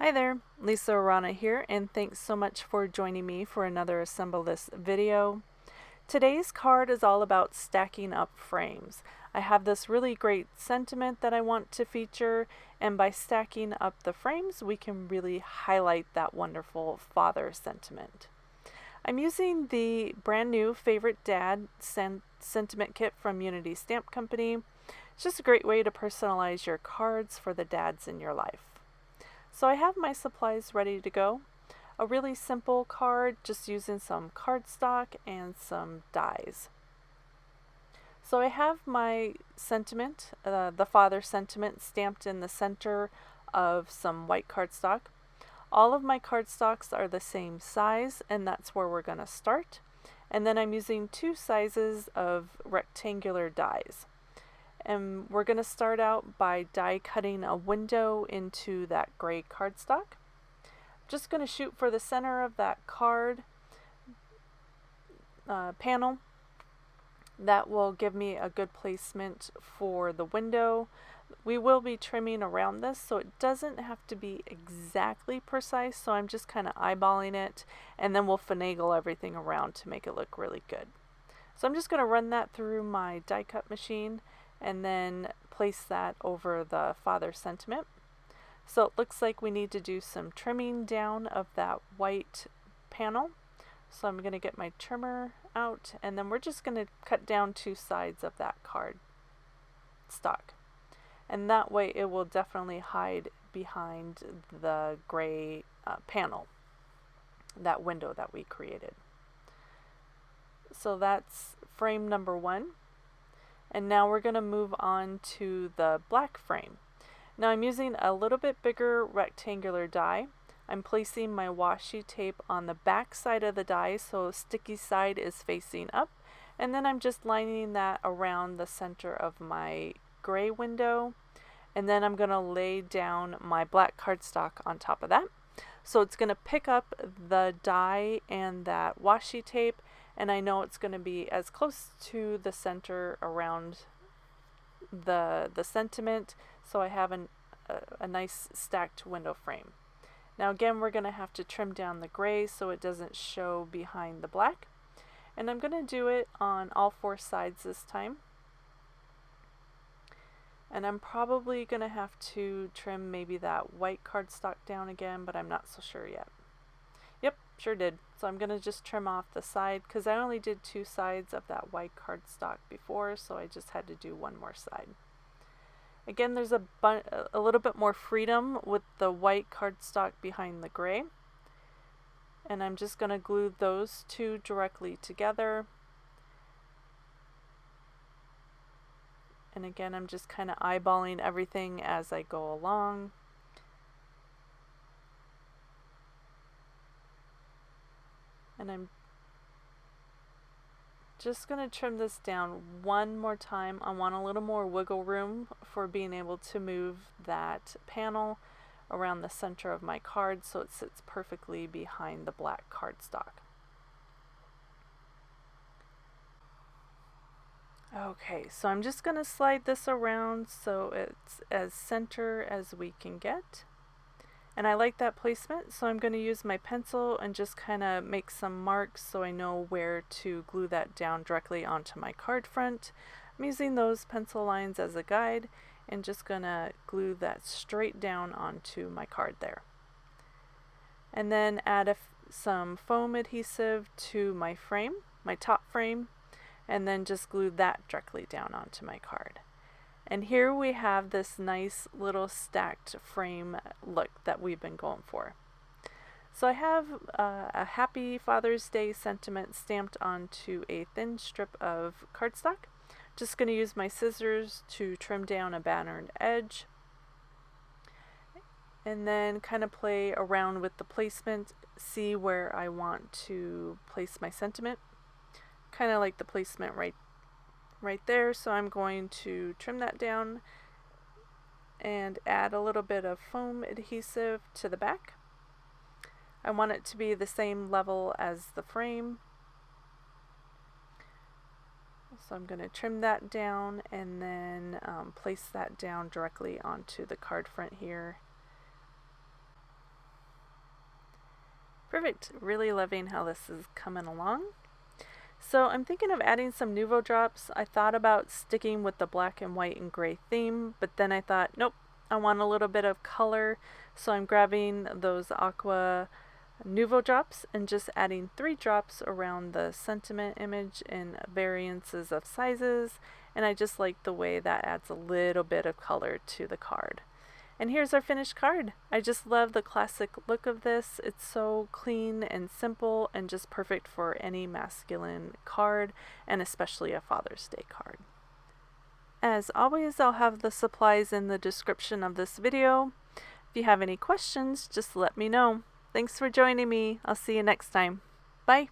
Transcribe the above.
Hi there, Lisa Arana here, and thanks so much for joining me for another Assemble This video. Today's card is all about stacking up frames. I have this really great sentiment that I want to feature, and by stacking up the frames, we can really highlight that wonderful father sentiment. I'm using the brand new Favorite Dad sentiment kit from Unity Stamp Company. It's just a great way to personalize your cards for the dads in your life. So I have my supplies ready to go. A really simple card, just using some cardstock and some dies. So I have my sentiment, the father sentiment, stamped in the center of some white cardstock. All of my cardstocks are the same size, and that's where we're going to start. And then I'm using two sizes of rectangular dies. And we're going to start out by die cutting a window into that gray cardstock. Just going to shoot for the center of that card panel. That will give me a good placement for the window. We will be trimming around this, so it doesn't have to be exactly precise, so I'm just kind of eyeballing it, and then we'll finagle everything around to make it look really good. So I'm just going to run that through my die cut machine and then place that over the father sentiment. So it looks like we need to do some trimming down of that white panel. So I'm going to get my trimmer out, and then we're just going to cut down two sides of that card stock. And that way it will definitely hide behind the gray panel, that window that we created. So that's frame number one. And now we're going to move on to the black frame. Now I'm using a little bit bigger rectangular die. I'm placing my washi tape on the back side of the die so sticky side is facing up, and then I'm just lining that around the center of my gray window, and then I'm going to lay down my black cardstock on top of that. So it's going to pick up the die and that washi tape, and I know it's going to be as close to the center around the sentiment, so I have a nice stacked window frame. Now again, we're going to have to trim down the gray so it doesn't show behind the black, and I'm going to do it on all four sides this time. And I'm probably going to have to trim maybe that white cardstock down again, but I'm not so sure yet. Yep, sure did. So I'm going to just trim off the side because I only did two sides of that white cardstock before, so I just had to do one more side. Again, there's a little bit more freedom with the white cardstock behind the gray. And I'm just going to glue those two directly together. And again, I'm just kind of eyeballing everything as I go along. And I'm just going to trim this down one more time. I want a little more wiggle room for being able to move that panel around the center of my card so it sits perfectly behind the black cardstock. Okay, so I'm just going to slide this around so it's as center as we can get. And I like that placement, so I'm going to use my pencil and just kind of make some marks so I know where to glue that down directly onto my card front. I'm using those pencil lines as a guide and just going to glue that straight down onto my card there. And then add some foam adhesive to my frame, my top frame, and then just glue that directly down onto my card. And here we have this nice little stacked frame look that we've been going for. So I have a Happy Father's Day sentiment stamped onto a thin strip of cardstock. Just going to use my scissors to trim down a patterned edge. And then kind of play around with the placement, see where I want to place my sentiment. Kind of like the placement right there, so I'm going to trim that down and add a little bit of foam adhesive to the back. I want it to be the same level as the frame, so I'm going to trim that down and then place that down directly onto the card front here. Perfect. Really loving how this is coming along. So I'm thinking of adding some Nuvo drops. I thought about sticking with the black and white and gray theme, but then I thought, nope, I want a little bit of color. So I'm grabbing those aqua Nuvo drops and just adding 3 drops around the sentiment image in variances of sizes. And I just like the way that adds a little bit of color to the card. And here's our finished card. I just love the classic look of this. It's so clean and simple and just perfect for any masculine card, and especially a Father's Day card. As always, I'll have the supplies in the description of this video. If you have any questions, just let me know. Thanks for joining me. I'll see you next time. Bye.